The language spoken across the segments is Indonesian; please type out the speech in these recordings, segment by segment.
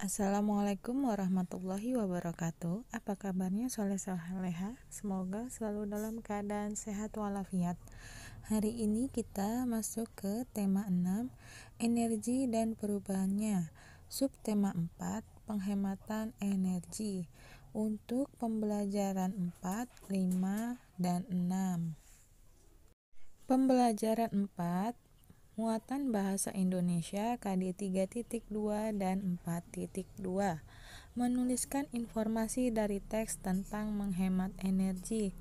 Assalamualaikum warahmatullahi wabarakatuh. Apa kabarnya soleh-soleha? Semoga selalu dalam keadaan sehat walafiat. Hari ini kita masuk ke tema 6, energi dan perubahannya. Subtema 4, penghematan energi. Untuk pembelajaran 4, 5, dan 6. Pembelajaran 4, muatan bahasa Indonesia KD 3.2 dan 4.2. Menuliskan informasi dari teks tentang menghemat energi.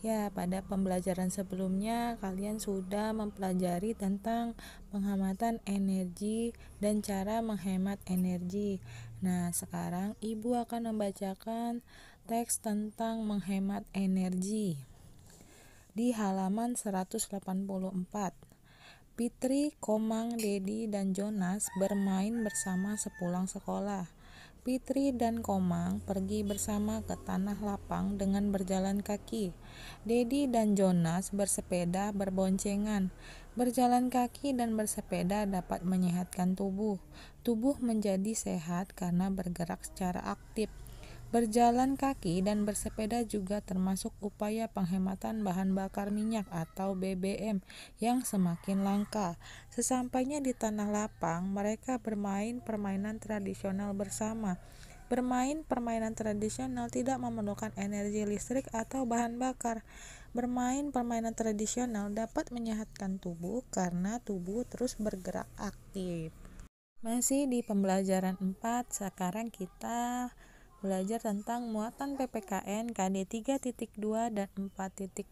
Ya, pada pembelajaran sebelumnya kalian sudah mempelajari tentang penghematan energi dan cara menghemat energi. Nah, sekarang Ibu akan membacakan teks tentang menghemat energi di halaman 184. Fitri, Komang, Dedi, dan Jonas bermain bersama sepulang sekolah. Fitri dan Komang pergi bersama ke tanah lapang dengan berjalan kaki. Dedi dan Jonas bersepeda berboncengan. Berjalan kaki dan bersepeda dapat menyehatkan tubuh. Tubuh menjadi sehat karena bergerak secara aktif. Berjalan kaki dan bersepeda juga termasuk upaya penghematan bahan bakar minyak atau BBM yang semakin langka. Sesampainya di tanah lapang, mereka bermain permainan tradisional bersama. Bermain permainan tradisional tidak memerlukan energi listrik atau bahan bakar. Bermain permainan tradisional dapat menyehatkan tubuh karena tubuh terus bergerak aktif. Masih di pembelajaran 4, sekarang kita belajar tentang muatan PPKN KD 3.2 dan 4.2.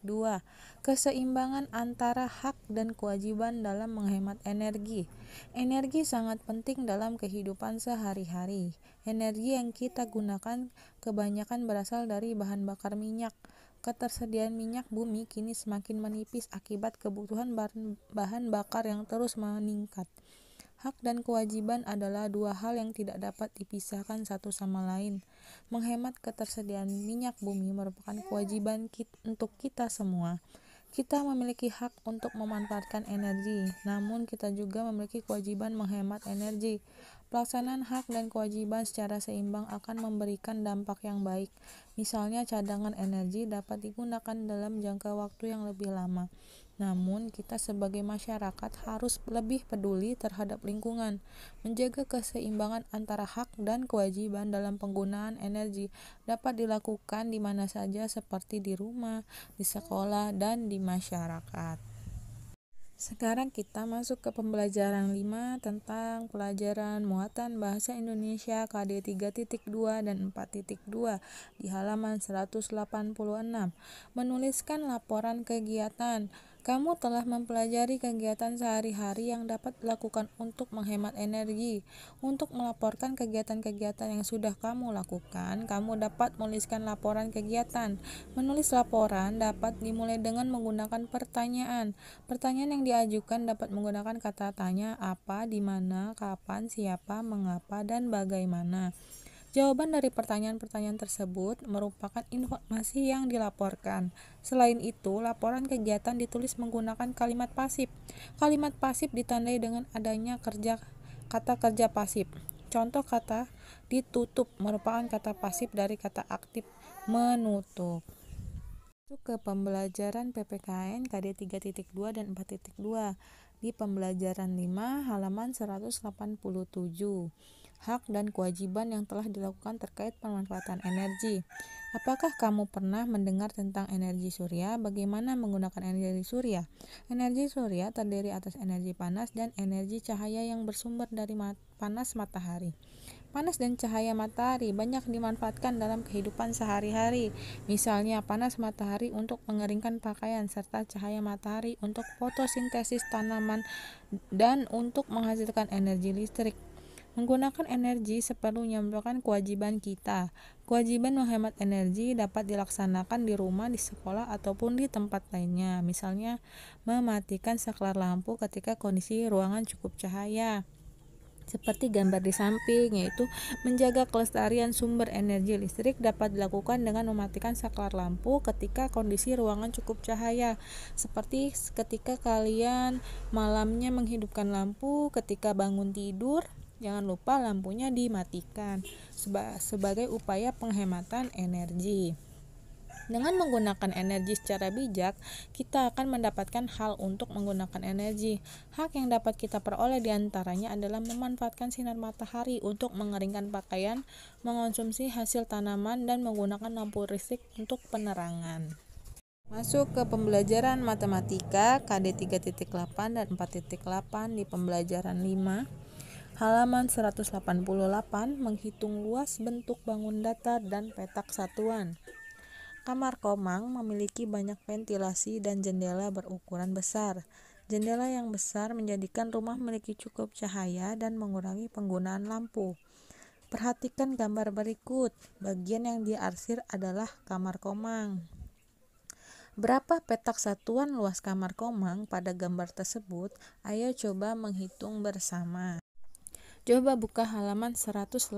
Keseimbangan antara hak dan kewajiban dalam menghemat energi. Energi sangat penting dalam kehidupan sehari-hari. Energi yang kita gunakan kebanyakan berasal dari bahan bakar minyak. Ketersediaan minyak bumi kini semakin menipis akibat kebutuhan bahan bakar yang terus meningkat. Hak dan kewajiban adalah dua hal yang tidak dapat dipisahkan satu sama lain. Menghemat ketersediaan minyak bumi merupakan kewajiban untuk kita semua. Kita memiliki hak untuk memanfaatkan energi, namun kita juga memiliki kewajiban menghemat energi. Pelaksanaan hak dan kewajiban secara seimbang akan memberikan dampak yang baik. Misalnya, cadangan energi dapat digunakan dalam jangka waktu yang lebih lama. Namun, kita sebagai masyarakat harus lebih peduli terhadap lingkungan. Menjaga keseimbangan antara hak dan kewajiban dalam penggunaan energi dapat dilakukan di mana saja seperti di rumah, di sekolah, dan di masyarakat. Sekarang kita masuk ke pembelajaran 5 tentang pelajaran muatan bahasa Indonesia KD 3.2 dan 4.2 di halaman 186. Menuliskan laporan kegiatan. Kamu telah mempelajari kegiatan sehari-hari yang dapat dilakukan untuk menghemat energi. Untuk melaporkan kegiatan-kegiatan yang sudah kamu lakukan, kamu dapat menuliskan laporan kegiatan. Menulis laporan dapat dimulai dengan menggunakan pertanyaan. Pertanyaan yang diajukan dapat menggunakan kata tanya, apa, di mana, kapan, siapa, mengapa, dan bagaimana. Jawaban dari pertanyaan-pertanyaan tersebut merupakan informasi yang dilaporkan. Selain itu, laporan kegiatan ditulis menggunakan kalimat pasif. Kalimat pasif ditandai dengan adanya kata kerja pasif. Contoh kata ditutup merupakan kata pasif dari kata aktif menutup. Masuk ke pembelajaran PPKN KD 3.2 dan 4.2 di pembelajaran 5 halaman 187. Hak dan kewajiban yang telah dilakukan terkait pemanfaatan energi. Apakah kamu pernah mendengar tentang energi surya? Bagaimana menggunakan energi surya? Energi surya terdiri atas energi panas dan energi cahaya yang bersumber dari panas matahari. Panas dan cahaya matahari banyak dimanfaatkan dalam kehidupan sehari-hari. Misalnya, panas matahari untuk mengeringkan pakaian, serta cahaya matahari untuk fotosintesis tanaman dan untuk menghasilkan energi listrik. Menggunakan energi seperlunya merupakan kewajiban kita. Kewajiban menghemat energi dapat dilaksanakan di rumah, di sekolah, ataupun di tempat lainnya. Misalnya, mematikan saklar lampu ketika kondisi ruangan cukup cahaya. Seperti gambar di samping, yaitu menjaga kelestarian sumber energi listrik dapat dilakukan dengan mematikan saklar lampu ketika kondisi ruangan cukup cahaya. Seperti ketika kalian malamnya menghidupkan lampu ketika bangun tidur, Jangan lupa lampunya dimatikan sebagai upaya penghematan energi. Dengan menggunakan energi secara bijak, kita akan mendapatkan hal untuk menggunakan energi. Hak yang dapat kita peroleh diantaranya adalah memanfaatkan sinar matahari untuk mengeringkan pakaian, mengonsumsi hasil tanaman, dan menggunakan lampu listrik untuk penerangan. Masuk ke pembelajaran matematika KD 3.8 dan 4.8 di pembelajaran 5. Halaman 188, menghitung luas bentuk bangun datar dan petak satuan. Kamar Komang memiliki banyak ventilasi dan jendela berukuran besar. Jendela yang besar menjadikan rumah memiliki cukup cahaya dan mengurangi penggunaan lampu. Perhatikan gambar berikut. Bagian yang diarsir adalah kamar Komang. Berapa petak satuan luas kamar Komang pada gambar tersebut? Ayo coba menghitung bersama. Coba buka halaman 189,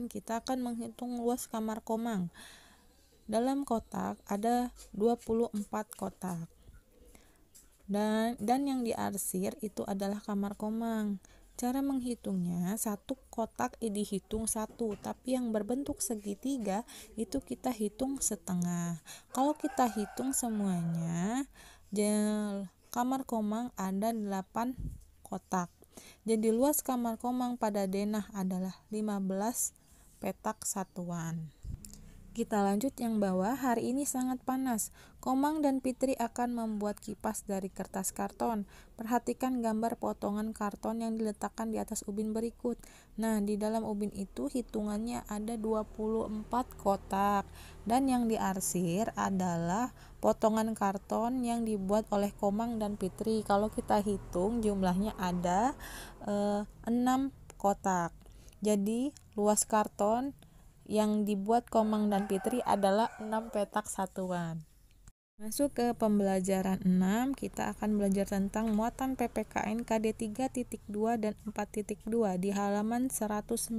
kita akan menghitung luas kamar Komang. Dalam kotak ada 24 kotak. Dan yang diarsir itu adalah kamar Komang. Cara menghitungnya, satu kotak dihitung satu, tapi yang berbentuk segitiga itu kita hitung setengah. Kalau kita hitung semuanya, kamar Komang ada 8 kotak. Jadi luas kamar Komang pada denah adalah 15 petak satuan. Kita lanjut yang bawah. Hari ini sangat panas. Komang dan Fitri akan membuat kipas dari kertas karton. Perhatikan gambar potongan karton yang diletakkan di atas ubin berikut. Nah, di dalam ubin itu hitungannya ada 24 kotak. Dan yang diarsir adalah potongan karton yang dibuat oleh Komang dan Fitri. Kalau kita hitung jumlahnya ada 6 kotak. Jadi luas karton yang dibuat Komang dan Fitri adalah 6 petak satuan. Masuk ke pembelajaran 6, kita akan belajar tentang muatan PPKN KD 3.2 dan 4.2 di halaman 191.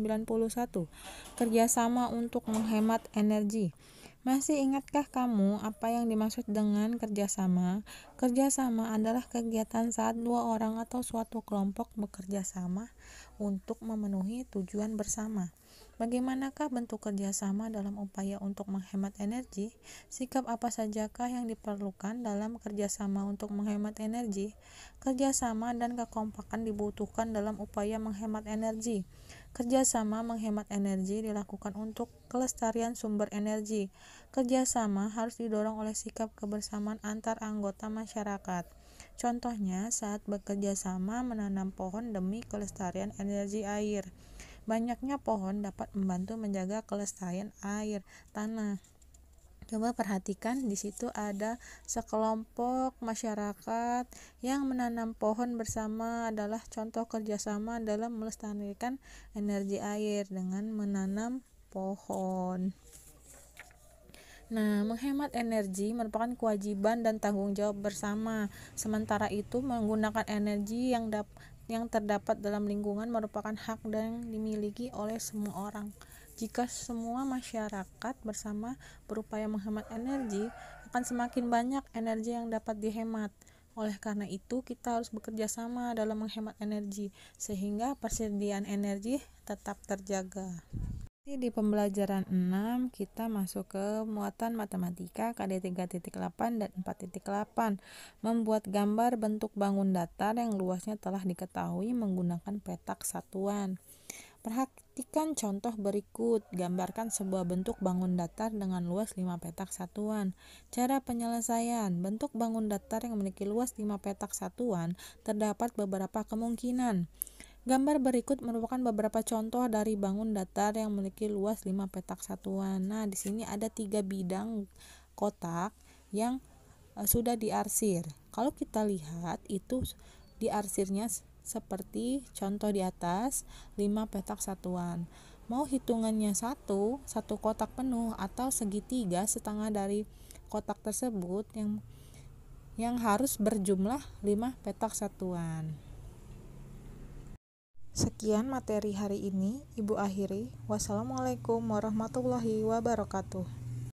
Kerjasama untuk menghemat energi. Masih ingatkah kamu apa yang dimaksud dengan kerjasama? Kerjasama adalah kegiatan saat dua orang atau suatu kelompok bekerja sama untuk memenuhi tujuan bersama. Bagaimanakah bentuk kerjasama dalam upaya untuk menghemat energi? Sikap apa sajakah yang diperlukan dalam kerjasama untuk menghemat energi? Kerjasama dan kekompakan dibutuhkan dalam upaya menghemat energi. Kerjasama menghemat energi dilakukan untuk kelestarian sumber energi. Kerjasama harus didorong oleh sikap kebersamaan antar anggota masyarakat. Contohnya saat bekerja sama menanam pohon demi kelestarian energi air. Banyaknya pohon dapat membantu menjaga kelestarian air tanah. Coba perhatikan, di situ ada sekelompok masyarakat yang menanam pohon bersama adalah contoh kerjasama dalam melestarikan energi air dengan menanam pohon. Nah, menghemat energi merupakan kewajiban dan tanggung jawab bersama. Sementara itu, menggunakan energi yang terdapat dalam lingkungan merupakan hak yang dimiliki oleh semua orang. Jika semua masyarakat bersama berupaya menghemat energi, akan semakin banyak energi yang dapat dihemat. Oleh karena itu, kita harus bekerja sama dalam menghemat energi, sehingga persediaan energi tetap terjaga. Di pembelajaran 6, kita masuk ke muatan matematika KD 3.8 dan 4.8. Membuat gambar bentuk bangun datar yang luasnya telah diketahui menggunakan petak satuan. Perhatikan contoh berikut. Gambarkan sebuah bentuk bangun datar dengan luas 5 petak satuan. Cara penyelesaian. Bentuk bangun datar yang memiliki luas 5 petak satuan terdapat beberapa kemungkinan. Gambar berikut merupakan beberapa contoh dari bangun datar yang memiliki luas 5 petak satuan. Nah, di sini ada 3 bidang kotak yang sudah diarsir. Kalau kita lihat itu diarsirnya seperti contoh di atas, 5 petak satuan. Mau hitungannya satu kotak penuh atau segitiga setengah dari kotak tersebut yang harus berjumlah 5 petak satuan. Sekian materi hari ini, Ibu akhiri. Wassalamualaikum warahmatullahi wabarakatuh.